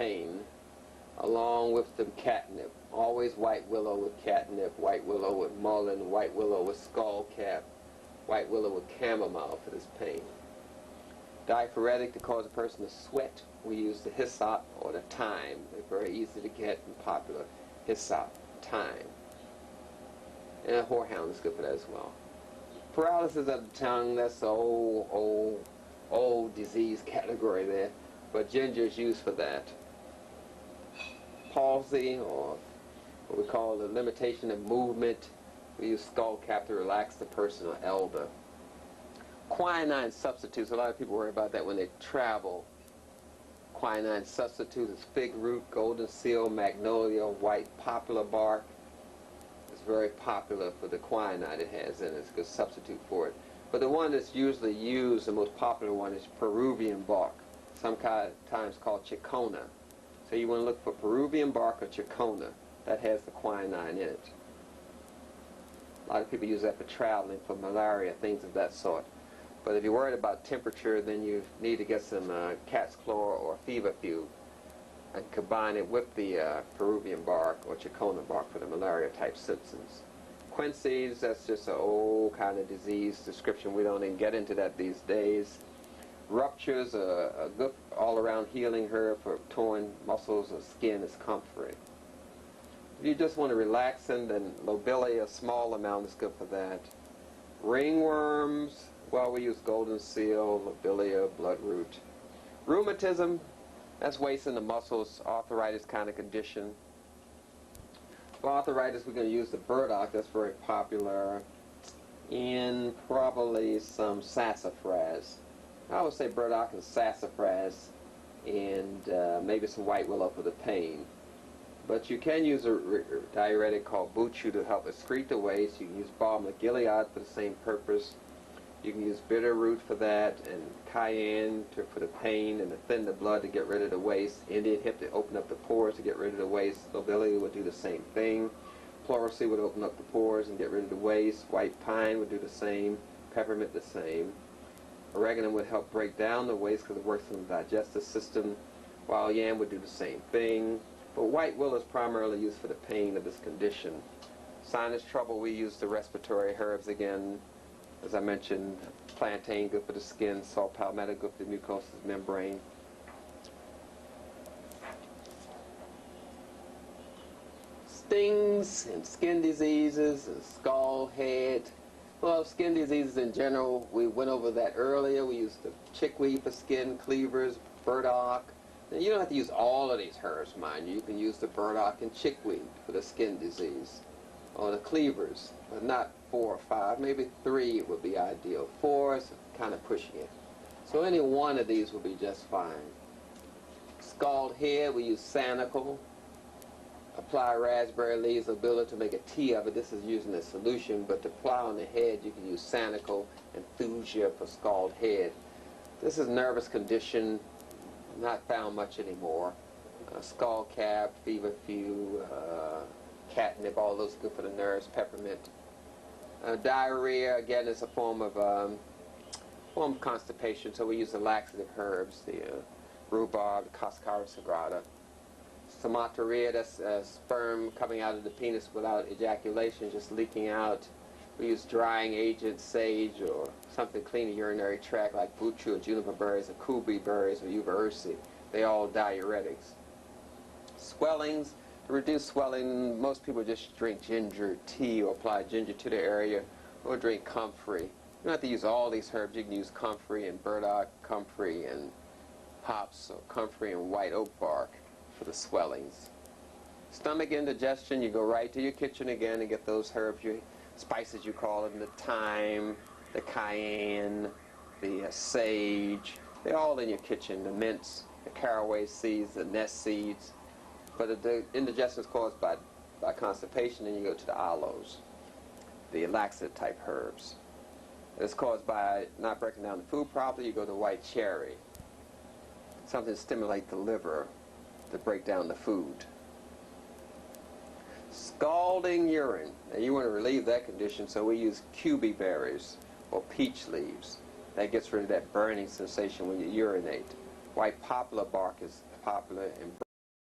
pain, along with the catnip. Always white willow with catnip, white willow with mullein, white willow with skullcap, white willow with chamomile for this pain. Diaphoretic, to cause a person to sweat, we use the hyssop or the thyme. They're very easy to get and popular. Hyssop, thyme. And horehound is good for that as well. Paralysis of the tongue, that's the old disease category there, but ginger is used for that. Palsy, or what we call the limitation of movement, we use skullcap to relax the person or elder. Quinine substitutes, a lot of people worry about that when they travel. Quinine substitutes is fig root, golden seal, magnolia, white poplar bark. It's very popular for the quinine it has in it. It's a good substitute for it. But the one that's usually used, the most popular one, is Peruvian bark, sometimes called chicona. So you want to look for Peruvian bark or chicona. That has the quinine in it. A lot of people use that for traveling, for malaria, things of that sort. But if you're worried about temperature, then you need to get some cat's claw or feverfew and combine it with the Peruvian bark or chicona bark for the malaria type symptoms. Quinces, that's just an old kind of disease description. We don't even get into that these days. Ruptures, a good all-around healing herb for torn muscles or skin is comfrey. If you just want to relax them, then lobelia, a small amount, is good for that. Ringworms, well, we use golden seal, lobelia, bloodroot. Rheumatism, that's wasting the muscles, arthritis kind of condition. For arthritis, we're going to use the burdock, that's very popular, and probably some sassafras. I would say burdock and sassafras, and maybe some white willow for the pain. But you can use a diuretic called buchu to help excrete the waste. You can use balm of Gilead for the same purpose. You can use bitter root for that, and cayenne for the pain and to thin the blood to get rid of the waste. Indian hip to open up the pores to get rid of the waste. Lobelia would do the same thing. Pleurisy would open up the pores and get rid of the waste. White pine would do the same. Peppermint the same. Oregano would help break down the waste because it works in the digestive system. Wild yam would do the same thing. But white willow is primarily used for the pain of this condition. Sinus trouble, we use the respiratory herbs again. As I mentioned, plantain, good for the skin. Salt palmetto, good for the mucosal membrane. Stings and skin diseases and scald head. Well, skin diseases in general, we went over that earlier. We used the chickweed for skin, cleavers, burdock. Now, you don't have to use all of these herbs, mind you. You can use the burdock and chickweed for the skin disease, or the cleavers, but not 4 or 5. Maybe 3 would be ideal. 4 is kind of pushing it. So any one of these will be just fine. Scald head, we use sanicle. Apply raspberry leaves, ability to make a tea of it. This is using a solution, but to apply on the head, you can use sanicle and thuja for scald head. This is a nervous condition, not found much anymore. Skullcap, feverfew, catnip, all those are good for the nerves. Peppermint. Diarrhea, again, is a form of constipation, so we use the laxative herbs, the rhubarb, the cascara sagrada. Somateria, that's sperm coming out of the penis without ejaculation, just leaking out. We use drying agent, sage, or something to clean the urinary tract like buchu or juniper berries or kubi berries or uva ursi. They all diuretics. Swellings, to reduce swelling, most people just drink ginger tea or apply ginger to the area, or drink comfrey. You don't have to use all these herbs. You can use comfrey and burdock, comfrey and hops, or comfrey and white oak bark for the swellings. Stomach indigestion, you go right to your kitchen again and get those herbs, your spices you call them, the thyme, the cayenne, the sage. They're all in your kitchen, the mints, the caraway seeds, the nest seeds. But if the indigestion is caused by constipation, then you go to the aloes, the laxative type herbs. If it's caused by not breaking down the food properly, you go to white cherry, something to stimulate the liver to break down the food. Scalding urine. Now you want to relieve that condition, so we use kubi berries or peach leaves. That gets rid of that burning sensation when you urinate. White poplar bark is popular in